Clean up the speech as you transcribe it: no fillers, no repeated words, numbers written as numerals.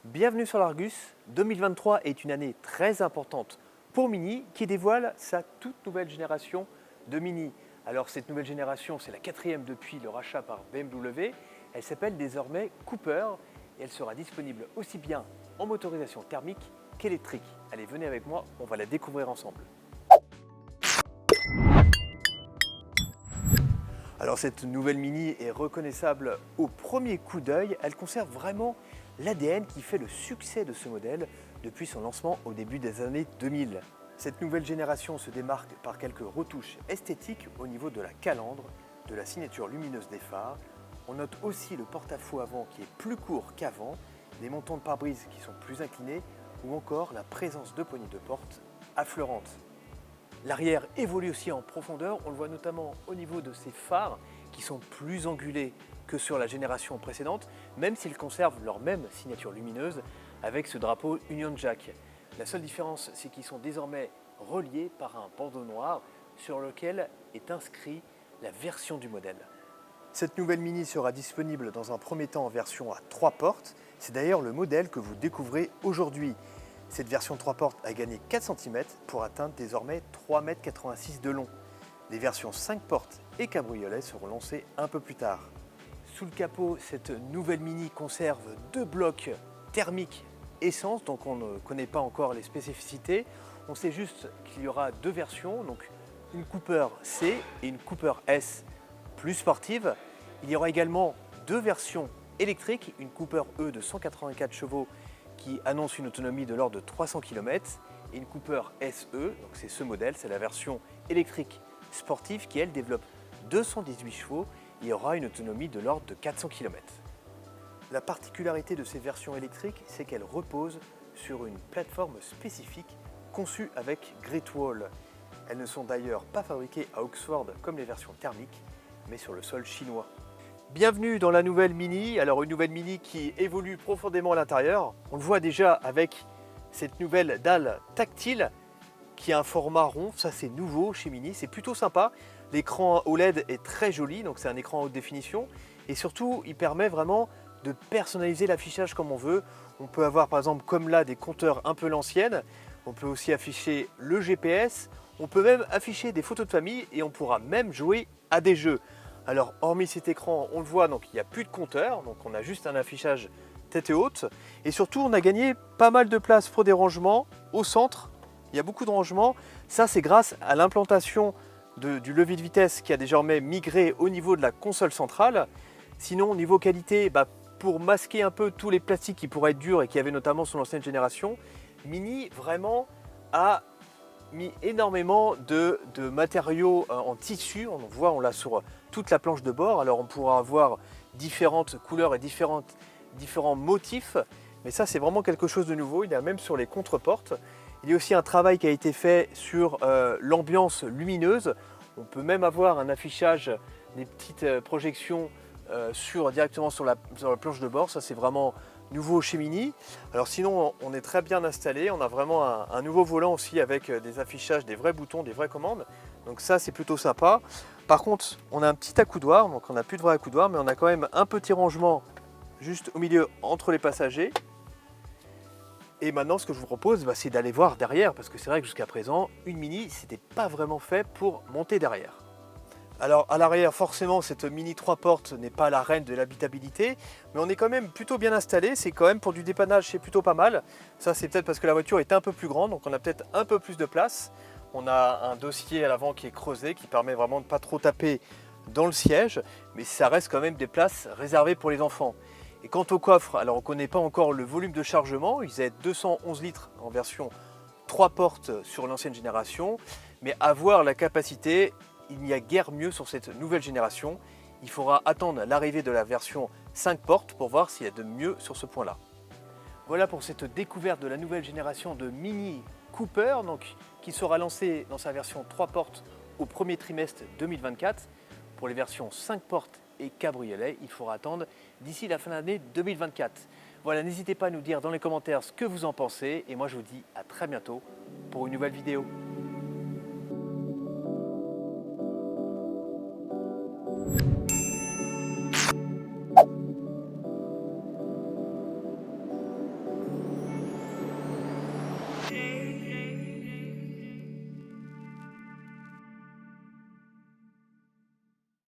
Bienvenue sur l'Argus. 2023 est une année très importante pour Mini qui dévoile sa toute nouvelle génération de Mini. Alors cette nouvelle génération, c'est la quatrième depuis le rachat par BMW. Elle s'appelle désormais Cooper et elle sera disponible aussi bien en motorisation thermique qu'électrique. Allez, venez avec moi, on va la découvrir ensemble. Alors cette nouvelle Mini est reconnaissable au premier coup d'œil. Elle conserve vraiment l'ADN qui fait le succès de ce modèle depuis son lancement au début des années 2000. Cette nouvelle génération se démarque par quelques retouches esthétiques au niveau de la calandre, de la signature lumineuse des phares. On note aussi le porte-à-faux avant qui est plus court qu'avant, des montants de pare-brise qui sont plus inclinés ou encore la présence de poignées de porte affleurantes. L'arrière évolue aussi en profondeur, on le voit notamment au niveau de ces phares qui sont plus angulés que sur la génération précédente, même s'ils conservent leur même signature lumineuse avec ce drapeau Union Jack. La seule différence, c'est qu'ils sont désormais reliés par un bandeau noir sur lequel est inscrit la version du modèle. Cette nouvelle Mini sera disponible dans un premier temps en version à 3 portes. C'est d'ailleurs le modèle que vous découvrez aujourd'hui. Cette version 3 portes a gagné 4 cm pour atteindre désormais 3,86 m de long. Les versions 5 portes et cabriolet seront lancées un peu plus tard. Sous le capot, cette nouvelle Mini conserve 2 blocs thermiques essence, donc on ne connaît pas encore les spécificités. On sait juste qu'il y aura 2 versions, donc une Cooper C et une Cooper S plus sportive. Il y aura également 2 versions électriques, une Cooper E de 184 chevaux qui annonce une autonomie de l'ordre de 300 km et une Cooper SE, donc c'est ce modèle, c'est la version électrique sportive qui elle développe 218 chevaux et aura une autonomie de l'ordre de 400 km. La particularité de ces versions électriques, c'est qu'elles reposent sur une plateforme spécifique conçue avec Great Wall. Elles ne sont d'ailleurs pas fabriquées à Oxford comme les versions thermiques, mais sur le sol chinois. Bienvenue dans la nouvelle Mini. Alors une nouvelle Mini qui évolue profondément à l'intérieur. On le voit déjà avec cette nouvelle dalle tactile qui a un format rond. Ça c'est nouveau chez Mini, c'est plutôt sympa. L'écran OLED est très joli, donc c'est un écran haute définition. Et surtout, il permet vraiment de personnaliser l'affichage comme on veut. On peut avoir par exemple comme là des compteurs un peu l'ancienne. On peut aussi afficher le GPS. On peut même afficher des photos de famille et on pourra même jouer à des jeux. Alors hormis cet écran, on le voit, donc il n'y a plus de compteur, donc on a juste un affichage tête haute. Et surtout, on a gagné pas mal de place pour des rangements au centre. Il y a beaucoup de rangements. Ça, c'est grâce à l'implantation du levier de vitesse qui a désormais migré au niveau de la console centrale. Sinon, au niveau qualité, pour masquer un peu tous les plastiques qui pourraient être durs et qui avaient notamment sur l'ancienne génération, Mini vraiment a mis énormément de matériaux en tissu. On voit, on l'a sur toute la planche de bord. Alors on pourra avoir différentes couleurs et différents motifs, mais ça c'est vraiment quelque chose de nouveau. Il y a même sur les contreportes. Il y a aussi un travail qui a été fait sur l'ambiance lumineuse. On peut même avoir un affichage, des petites projections directement sur la planche de bord. Ça c'est vraiment nouveau chez Mini. Alors sinon on est très bien installé, on a vraiment un nouveau volant aussi avec des affichages, des vrais boutons, des vraies commandes. Donc ça c'est plutôt sympa. Par contre on a un petit accoudoir, donc on n'a plus de vrai accoudoir, mais on a quand même un petit rangement juste au milieu entre les passagers. Et maintenant ce que je vous propose c'est d'aller voir derrière, parce que c'est vrai que jusqu'à présent une Mini c'était pas vraiment fait pour monter derrière. Alors à l'arrière, forcément, cette Mini 3 portes n'est pas la reine de l'habitabilité, mais on est quand même plutôt bien installé. C'est quand même pour du dépannage, c'est plutôt pas mal. Ça, c'est peut-être parce que la voiture est un peu plus grande, donc on a peut-être un peu plus de place. On a un dossier à l'avant qui est creusé, qui permet vraiment de ne pas trop taper dans le siège, mais ça reste quand même des places réservées pour les enfants. Et quant au coffre, alors on ne connaît pas encore le volume de chargement. Il est 211 litres en version 3 portes sur l'ancienne génération, mais à voir la capacité. Il n'y a guère mieux sur cette nouvelle génération. Il faudra attendre l'arrivée de la version 5 portes pour voir s'il y a de mieux sur ce point-là. Voilà pour cette découverte de la nouvelle génération de Mini Cooper, qui sera lancée dans sa version 3 portes au premier trimestre 2024. Pour les versions 5 portes et cabriolet, il faudra attendre d'ici la fin de l'année 2024. Voilà, n'hésitez pas à nous dire dans les commentaires ce que vous en pensez. Et moi, je vous dis à très bientôt pour une nouvelle vidéo.